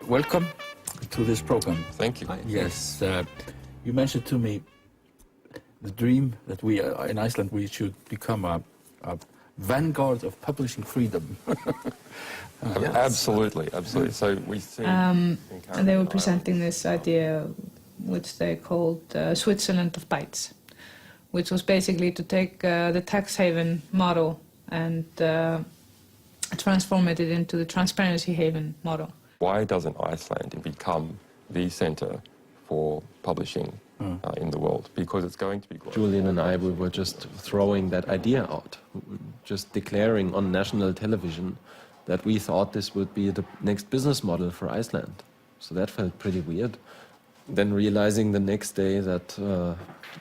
welcome to this program. Thank you. Yes, you mentioned to me the dream that we in Iceland we should become a vanguard of publishing freedom. Yes. Absolutely. So we see. And they were presenting this idea, which they called Switzerland of Bytes, which was basically to take the tax haven model and transform it into the transparency haven model. Why doesn't Iceland become the center for publishing in the world? Because it's going to be global. Julian and I, we were just throwing that idea out, just declaring on national television that we thought this would be the next business model for Iceland. So that felt pretty weird. Then realizing the next day that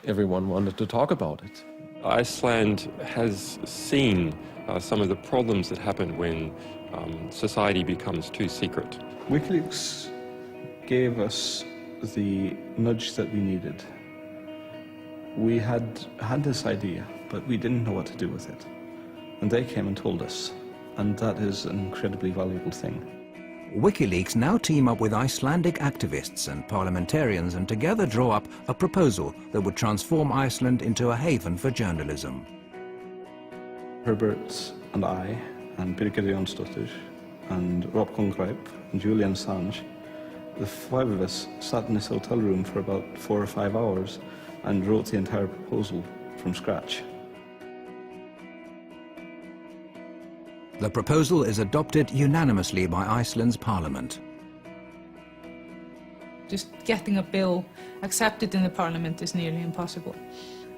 everyone wanted to talk about it. Iceland has seen some of the problems that happen when society becomes too secret. Wikileaks gave us the nudge that we needed. We had this idea, but we didn't know what to do with it. And they came and told us, and that is an incredibly valuable thing. WikiLeaks now team up with Icelandic activists and parliamentarians and together draw up a proposal that would transform Iceland into a haven for journalism. Herbert and I, and Birgir Jónsdóttir, and Rob Congrip, and Julian Assange, the five of us sat in this hotel room for about 4 or 5 hours and wrote the entire proposal from scratch. The proposal is adopted unanimously by Iceland's parliament. Just getting a bill accepted in the parliament is nearly impossible.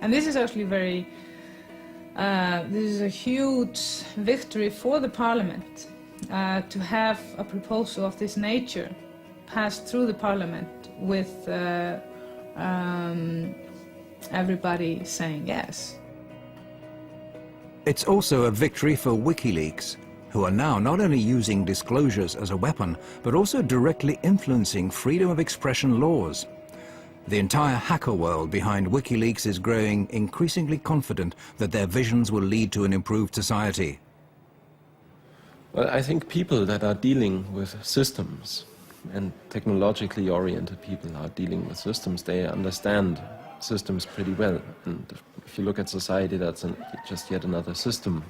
And this is actually this is a huge victory for the parliament to have a proposal of this nature passed through the parliament with everybody saying yes. It's also a victory for WikiLeaks, who are now not only using disclosures as a weapon, but also directly influencing freedom of expression laws. The entire hacker world behind WikiLeaks is growing increasingly confident that their visions will lead to an improved society. Well, I think people that are dealing with systems, and technologically oriented people are dealing with systems, they understand systems pretty well. And if you look at society, that's just yet another system.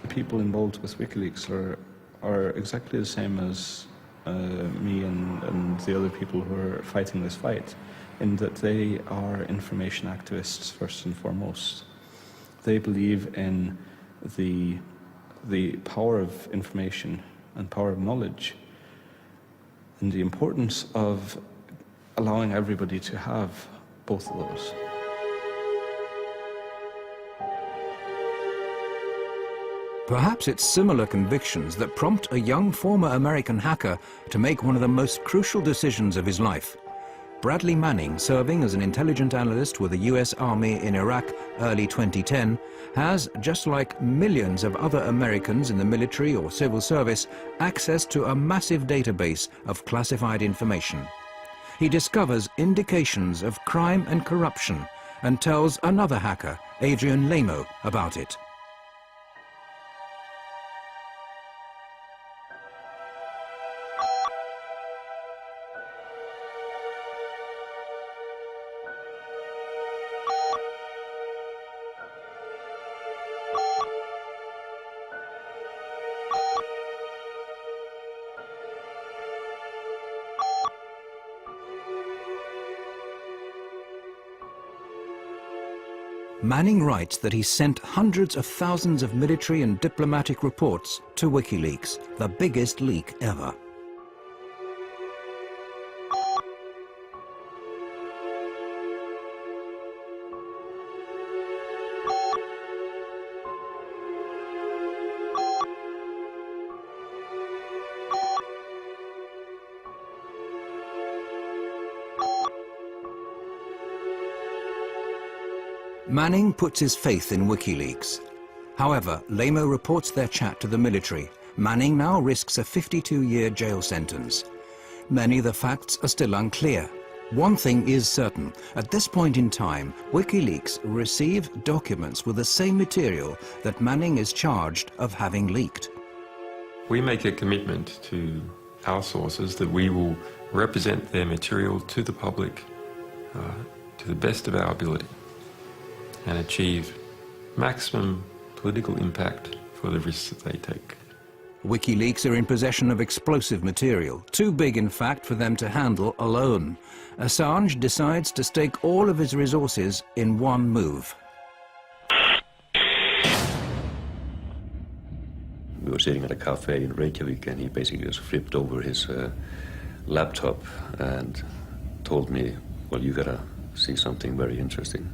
The people involved with WikiLeaks are exactly the same as me and the other people who are fighting this fight, in that they are information activists first and foremost. They believe in the power of information and power of knowledge, and the importance of allowing everybody to have both of those. Perhaps it's similar convictions that prompt a young former American hacker to make one of the most crucial decisions of his life. Bradley Manning, serving as an intelligence analyst with the US Army in Iraq early 2010, has, just like millions of other Americans in the military or civil service, access to a massive database of classified information. He discovers indications of crime and corruption and tells another hacker, Adrian Lamo, about it. Manning writes that he sent hundreds of thousands of military and diplomatic reports to WikiLeaks, the biggest leak ever. Manning puts his faith in WikiLeaks. However, Lamo reports their chat to the military. Manning now risks a 52-year jail sentence. Many of the facts are still unclear. One thing is certain. At this point in time, WikiLeaks received documents with the same material that Manning is charged of having leaked. We make a commitment to our sources, that we will represent their material to the public to the best of our ability and achieve maximum political impact for the risks that they take. WikiLeaks are in possession of explosive material, too big in fact for them to handle alone. Assange decides to stake all of his resources in one move. We were sitting at a cafe in Reykjavik, and he basically just flipped over his laptop and told me, well, you gotta see something very interesting.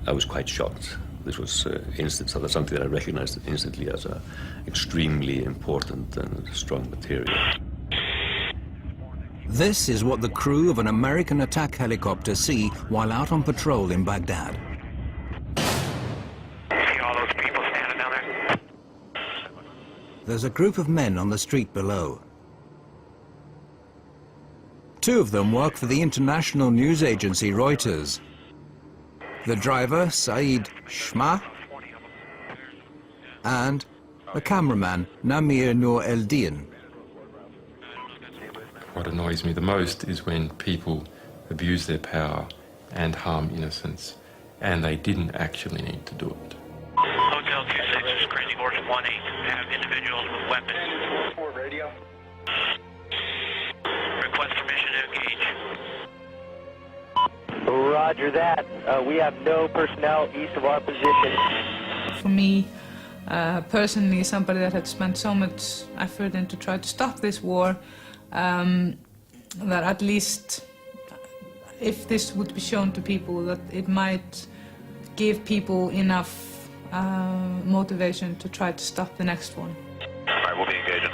I was quite shocked. This was something that I recognized instantly as extremely important and strong material. This is what the crew of an American attack helicopter see while out on patrol in Baghdad. See all those people standing down there? There's a group of men on the street below. Two of them work for the international news agency Reuters. The driver, Saeed Shma, and the cameraman, Namir Noor Eldin. What annoys me the most is when people abuse their power and harm innocents, and they didn't actually need to do it. Hotel 26 is Crazy Horse 18. Have individuals with weapons. Radio. Request permission to engage. Roger that. We have no personnel east of our position. For me, personally, somebody that had spent so much effort into try to stop this war, that at least if this would be shown to people, that it might give people enough motivation to try to stop the next one. All right, we'll be engaging.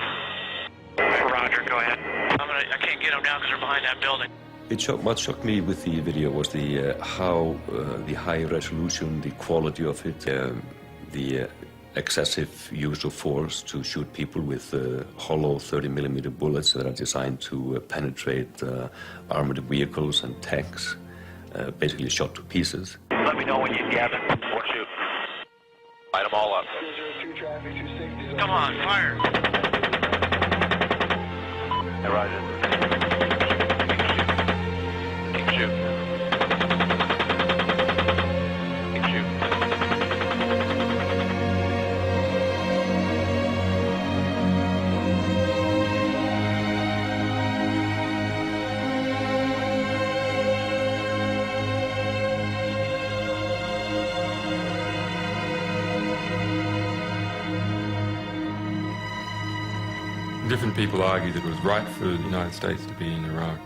Roger, go ahead. I can't get them now because they're behind that building. What shocked me with the video was how the high resolution, the quality of it, the excessive use of force to shoot people with hollow 30mm bullets that are designed to penetrate armored vehicles and tanks, basically shot to pieces. Let me know when you gather. Or shoot. Light them all up. Come on, fire. Hey, Roger. Shoot. Shoot. Different people argue that it was right for the United States to be in Iraq,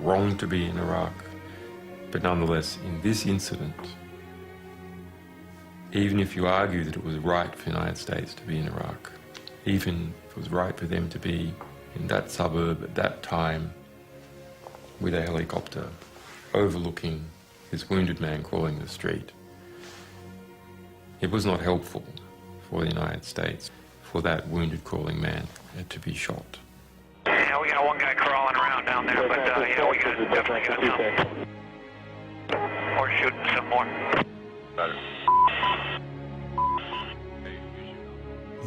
wrong to be in Iraq, but nonetheless, in this incident, even if you argue that it was right for the United States to be in Iraq, even if it was right for them to be in that suburb at that time with a helicopter overlooking this wounded man crawling the street, it was not helpful for the United States for that wounded crawling man to be shot. Yeah, we got one guy crawling around down there, but yeah, we definitely got some. Or shooting some more.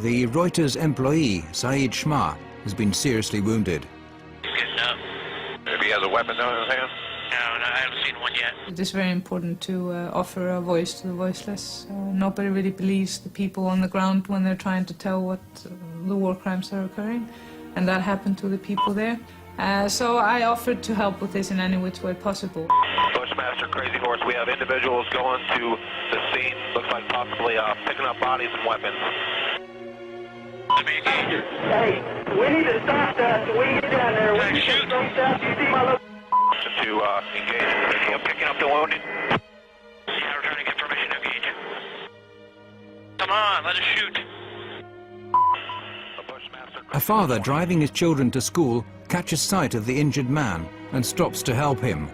The Reuters employee, Saeed Shma, has been seriously wounded. He's getting up. Maybe he has a weapon in his hand? No, I haven't seen one yet. It is very important to offer a voice to the voiceless. Nobody really believes the people on the ground when they're trying to tell what the war crimes that are occurring, and that happened to the people there. So I offered to help with this in any which way possible. Bushmaster, Crazy Horse, we have individuals going to the scene. Looks like possibly picking up bodies and weapons. Hey, we need to stop that so we can get down there. We need to stop that. You see my location? To engage, picking up the wounded. Yeah, we're trying to get permission to engage. Come on, let us shoot. A father driving his children to school catches sight of the injured man and stops to help him.